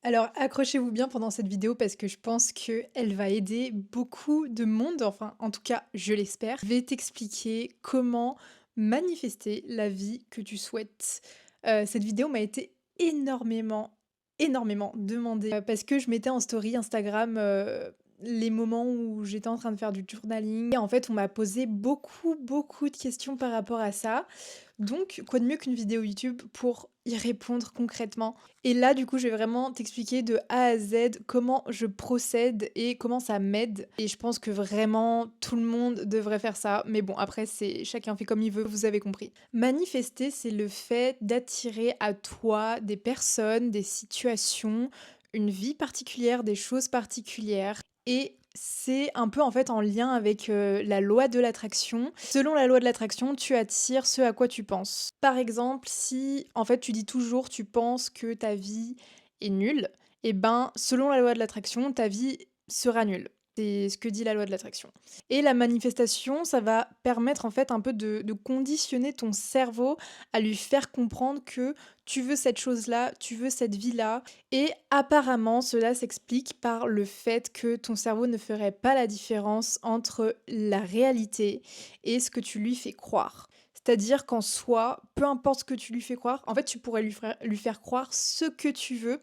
Alors accrochez-vous bien pendant cette vidéo parce que je pense qu'elle va aider beaucoup de monde, enfin en tout cas je l'espère. Je vais t'expliquer comment manifester la vie que tu souhaites. Cette vidéo m'a été énormément demandée parce que je mettais en story Instagram les moments où j'étais en train de faire du journaling. Et en fait on m'a posé beaucoup de questions par rapport à ça. Donc, quoi de mieux qu'une vidéo YouTube pour y répondre concrètement? Et là, du coup, je vais vraiment t'expliquer de A à Z comment je procède et comment ça m'aide. Et je pense que vraiment tout le monde devrait faire ça. Mais bon, après, c'est chacun fait comme il veut, vous avez compris. Manifester, c'est le fait d'attirer à toi des personnes, des situations, une vie particulière, des choses particulières. Et c'est un peu en fait en lien avec la loi de l'attraction. Selon la loi de l'attraction, tu attires ce à quoi tu penses. Par exemple, si en fait tu dis toujours tu penses que ta vie est nulle, et ben selon la loi de l'attraction, ta vie sera nulle. C'est ce que dit la loi de l'attraction. Et la manifestation, ça va permettre en fait un peu de conditionner ton cerveau à lui faire comprendre que tu veux cette chose-là, tu veux cette vie-là, et apparemment, cela s'explique par le fait que ton cerveau ne ferait pas la différence entre la réalité et ce que tu lui fais croire. C'est-à-dire qu'en soi, peu importe ce que tu lui fais croire, en fait, tu pourrais lui faire croire ce que tu veux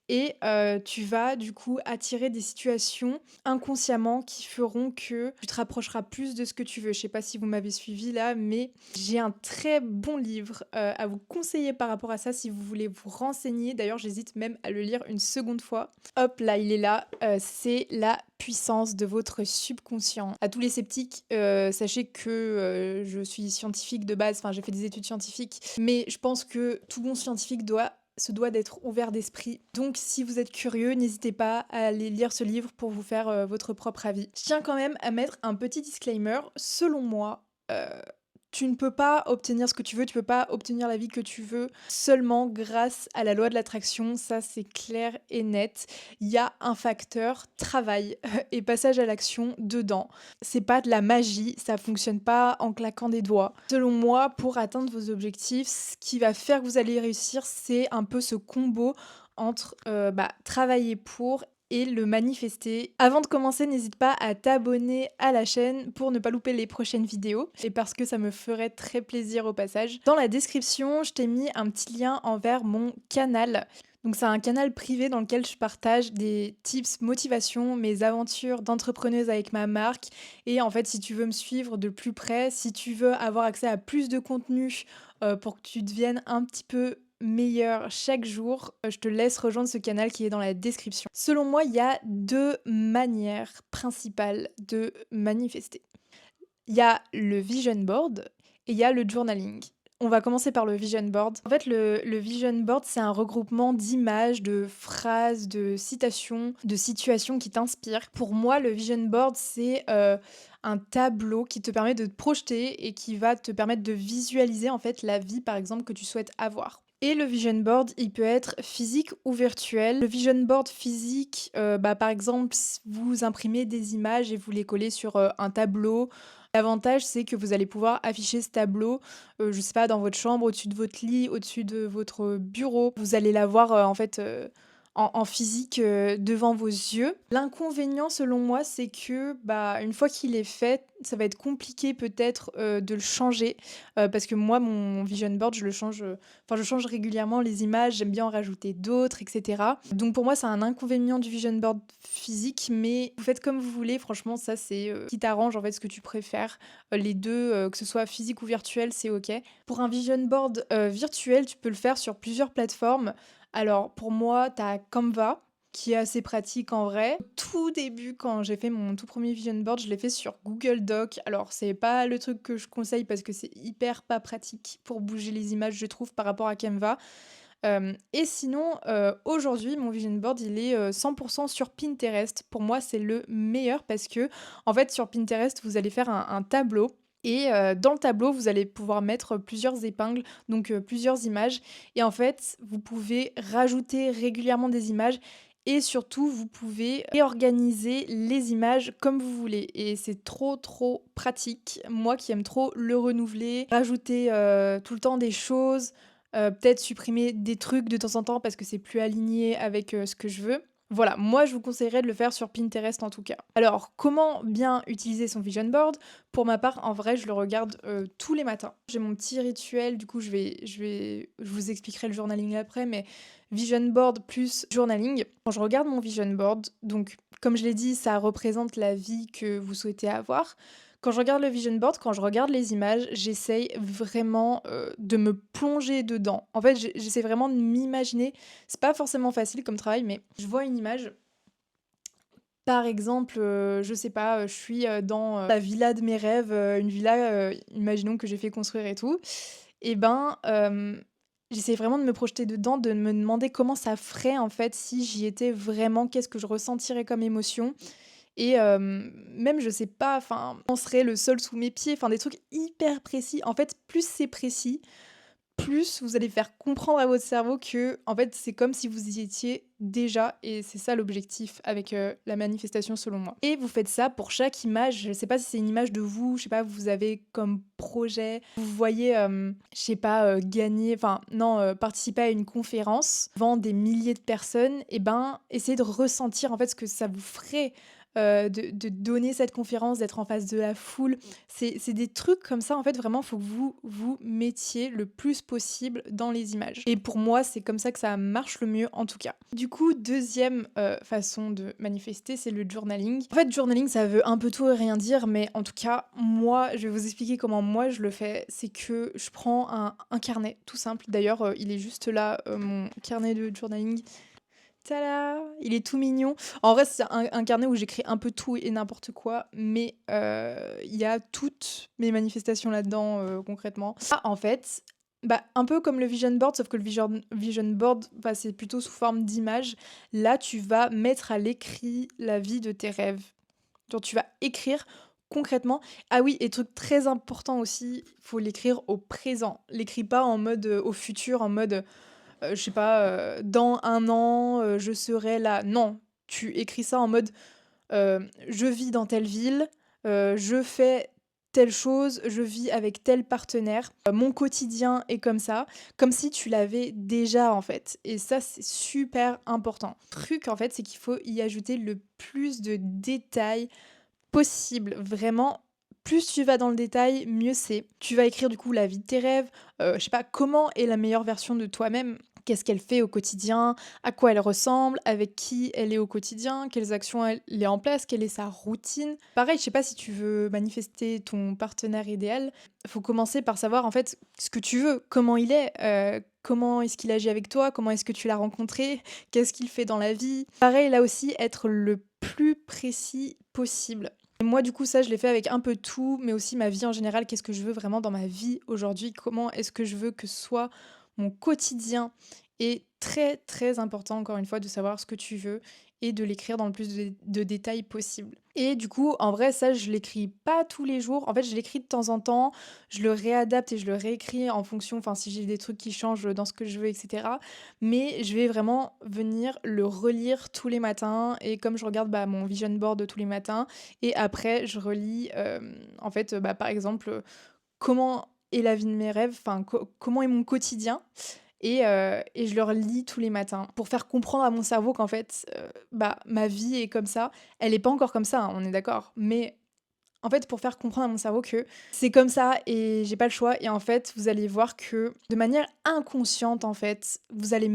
et tu vas du coup attirer des situations inconsciemment qui feront que tu te rapprocheras plus de ce que tu veux. Je sais pas si vous m'avez suivi là, mais j'ai un très bon livre à vous conseiller par rapport à ça si vous voulez vous renseigner. D'ailleurs, j'hésite même à le lire une seconde fois. Hop, là, il est là. C'est La puissance de votre subconscient. À tous les sceptiques, sachez que je suis scientifique de base, enfin j'ai fait des études scientifiques, mais je pense que tout bon scientifique se doit d'être ouvert d'esprit. Donc si vous êtes curieux, n'hésitez pas à aller lire ce livre pour vous faire votre propre avis. Je tiens quand même à mettre un petit disclaimer. Selon moi, tu ne peux pas obtenir ce que tu veux, tu peux pas obtenir la vie que tu veux seulement grâce à la loi de l'attraction, ça c'est clair et net. Il y a un facteur travail et passage à l'action dedans. C'est pas de la magie, ça fonctionne pas en claquant des doigts. Selon moi, pour atteindre vos objectifs, ce qui va faire que vous allez réussir, c'est un peu ce combo entre travailler pour et le manifester. Avant de commencer, n'hésite pas à t'abonner à la chaîne pour ne pas louper les prochaines vidéos et parce que ça me ferait très plaisir au passage. Dans la description, je t'ai mis un petit lien envers mon canal. Donc c'est un canal privé dans lequel je partage des tips motivation, mes aventures d'entrepreneuse avec ma marque. Et en fait, si tu veux me suivre de plus près, si tu veux avoir accès à plus de contenu pour que tu deviennes un petit peu meilleur chaque jour, je te laisse rejoindre ce canal qui est dans la description. Selon moi, il y a deux manières principales de manifester. Il y a le vision board et il y a le journaling. On va commencer par le vision board. En fait, le vision board, c'est un regroupement d'images, de phrases, de citations, de situations qui t'inspirent. Pour moi, le vision board, c'est un tableau qui te permet de te projeter et qui va te permettre de visualiser en fait la vie, par exemple, que tu souhaites avoir. Et le vision board, il peut être physique ou virtuel. Le vision board physique, par exemple, vous imprimez des images et vous les collez sur un tableau. L'avantage, c'est que vous allez pouvoir afficher ce tableau, je sais pas, dans votre chambre, au-dessus de votre lit, au-dessus de votre bureau. Vous allez l'avoir, en fait, en physique, devant vos yeux. L'inconvénient, selon moi, c'est que, une fois qu'il est fait, ça va être compliqué peut-être, de le changer, parce que moi, mon vision board, je le change, je change régulièrement les images, j'aime bien en rajouter d'autres et cetera. Donc pour moi, c'est un inconvénient du vision board physique, mais vous faites comme vous voulez. Franchement, ça, c'est, qui t'arrange, en fait, ce que tu préfères. Les 2, que ce soit physique ou virtuel, c'est OK. Pour un vision board, virtuel, tu peux le faire sur plusieurs plateformes. Alors pour moi, tu as Canva, qui est assez pratique en vrai. Au tout début, quand j'ai fait mon tout premier vision board, je l'ai fait sur Google Doc. Alors c'est pas le truc que je conseille parce que c'est hyper pas pratique pour bouger les images, je trouve, par rapport à Canva. Et sinon, aujourd'hui, mon vision board, il est 100% sur Pinterest. Pour moi, c'est le meilleur parce que, en fait, sur Pinterest, vous allez faire un tableau. Et dans le tableau, vous allez pouvoir mettre plusieurs épingles, donc plusieurs images. Et en fait, vous pouvez rajouter régulièrement des images. Et surtout, vous pouvez réorganiser les images comme vous voulez. Et c'est trop pratique. Moi qui aime trop le renouveler, rajouter tout le temps des choses, peut-être supprimer des trucs de temps en temps parce que c'est plus aligné avec, ce que je veux. Voilà, moi je vous conseillerais de le faire sur Pinterest en tout cas. Alors, comment bien utiliser son vision board? Pour ma part, en vrai, je le regarde, tous les matins. J'ai mon petit rituel, du coup je vous expliquerai le journaling après, mais vision board plus journaling. Quand je regarde mon vision board, donc comme je l'ai dit, ça représente la vie que vous souhaitez avoir. Quand je regarde le vision board, quand je regarde les images, j'essaye vraiment, de me plonger dedans. En fait, j'essaie vraiment de m'imaginer. C'est pas forcément facile comme travail, mais je vois une image, par exemple, je sais pas, je suis, dans, la villa de mes rêves, une villa, imaginons que j'ai fait construire et tout. Et ben, j'essaie vraiment de me projeter dedans, de me demander comment ça ferait en fait si j'y étais vraiment, qu'est-ce que je ressentirais comme émotion? Et même je sais pas, enfin, comment serait le sol sous mes pieds? Enfin des trucs hyper précis. En fait, plus c'est précis, plus vous allez faire comprendre à votre cerveau que, en fait, c'est comme si vous y étiez déjà et c'est ça l'objectif avec, la manifestation selon moi. Et vous faites ça pour chaque image, je sais pas si c'est une image de vous, je sais pas, vous avez comme projet, vous voyez, je sais pas, gagner enfin non, participer à une conférence devant des milliers de personnes et ben, essayez de ressentir en fait ce que ça vous ferait, de donner cette conférence, d'être en face de la foule. C'est des trucs comme ça, en fait, vraiment, faut que vous vous mettiez le plus possible dans les images. Et pour moi, c'est comme ça que ça marche le mieux, en tout cas. Du coup, deuxième façon de manifester, c'est le journaling. En fait, journaling, ça veut un peu tout et rien dire, mais en tout cas, moi, je vais vous expliquer comment moi je le fais. C'est que je prends un carnet, tout simple. D'ailleurs, il est juste là, mon carnet de journaling. Tada! Il est tout mignon. En vrai, c'est un carnet où j'écris un peu tout et n'importe quoi, mais il y a toutes mes manifestations là-dedans, concrètement. Ah, en fait, bah, un peu comme le vision board, sauf que le vision board, bah, c'est plutôt sous forme d'image. Là, tu vas mettre à l'écrit la vie de tes rêves. Genre, tu vas écrire concrètement. Ah oui, et truc très important aussi, il faut l'écrire au présent. L'écris pas en mode, au futur, en mode, je sais pas, dans 1 an, je serai là. Non, tu écris ça en mode, je vis dans telle ville, je fais telle chose, je vis avec tel partenaire, mon quotidien est comme si tu l'avais déjà en fait et ça, c'est super important. Le truc en fait, c'est qu'il faut y ajouter le plus de détails possible. Vraiment, plus tu vas dans le détail, mieux c'est. Tu vas écrire du coup la vie de tes rêves, je sais pas, comment est la meilleure version de toi-même? Qu'est-ce qu'elle fait au quotidien? À quoi elle ressemble? Avec qui elle est au quotidien? Quelles actions elle met en place? Quelle est sa routine? Pareil, je sais pas si tu veux manifester ton partenaire idéal, faut commencer par savoir en fait ce que tu veux, comment il est, comment est-ce qu'il agit avec toi? Comment est-ce que tu l'as rencontré? Qu'est-ce qu'il fait dans la vie? Pareil, là aussi, être le plus précis possible. Et moi, du coup, ça, je l'ai fait avec un peu tout, mais aussi ma vie en général. Qu'est-ce que je veux vraiment dans ma vie aujourd'hui? Comment est-ce que je veux que soit mon quotidien? Et très, très important, encore une fois, de savoir ce que tu veux et de l'écrire dans le plus de détails possible. Et du coup, en vrai, ça, je l'écris pas tous les jours. En fait, je l'écris de temps en temps. Je le réadapte et je le réécris en fonction, enfin, si j'ai des trucs qui changent dans ce que je veux, etc. Mais je vais vraiment venir le relire tous les matins. Et comme je regarde bah, mon vision board tous les matins, et après, je relis, en fait, bah, par exemple, comment est la vie de mes rêves, enfin, comment est mon quotidien. Et je le relis tous les matins pour faire comprendre à mon cerveau qu'en fait, bah, ma vie est comme ça. Elle est pas encore comme ça, hein, on est d'accord. Mais en fait, pour faire comprendre à mon cerveau que c'est comme ça et j'ai pas le choix. Et en fait, vous allez voir que de manière inconsciente, en fait, vous allez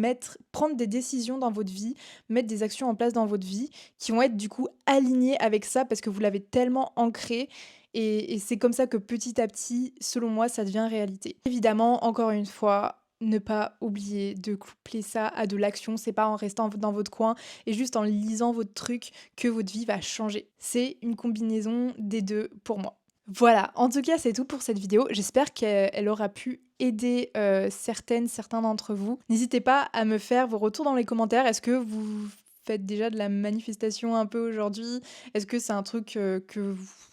prendre des décisions dans votre vie, mettre des actions en place dans votre vie qui vont être du coup alignées avec ça parce que vous l'avez tellement ancré. Et c'est comme ça que petit à petit, selon moi, ça devient réalité. Évidemment, encore une fois, ne pas oublier de coupler ça à de l'action. C'est pas en restant dans votre coin et juste en lisant votre truc que votre vie va changer. C'est une combinaison des deux pour moi. Voilà, en tout cas, c'est tout pour cette vidéo. J'espère qu'elle aura pu aider certains d'entre vous. N'hésitez pas à me faire vos retours dans les commentaires. Est-ce que vous faites déjà de la manifestation un peu aujourd'hui? Est-ce que c'est un truc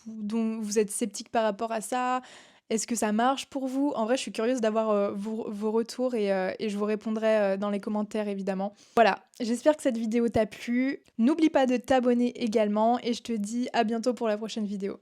dont vous êtes sceptique par rapport à ça? Est-ce que ça marche pour vous? En vrai, je suis curieuse d'avoir vos retours et je vous répondrai dans les commentaires évidemment. Voilà, j'espère que cette vidéo t'a plu. N'oublie pas de t'abonner également et je te dis à bientôt pour la prochaine vidéo.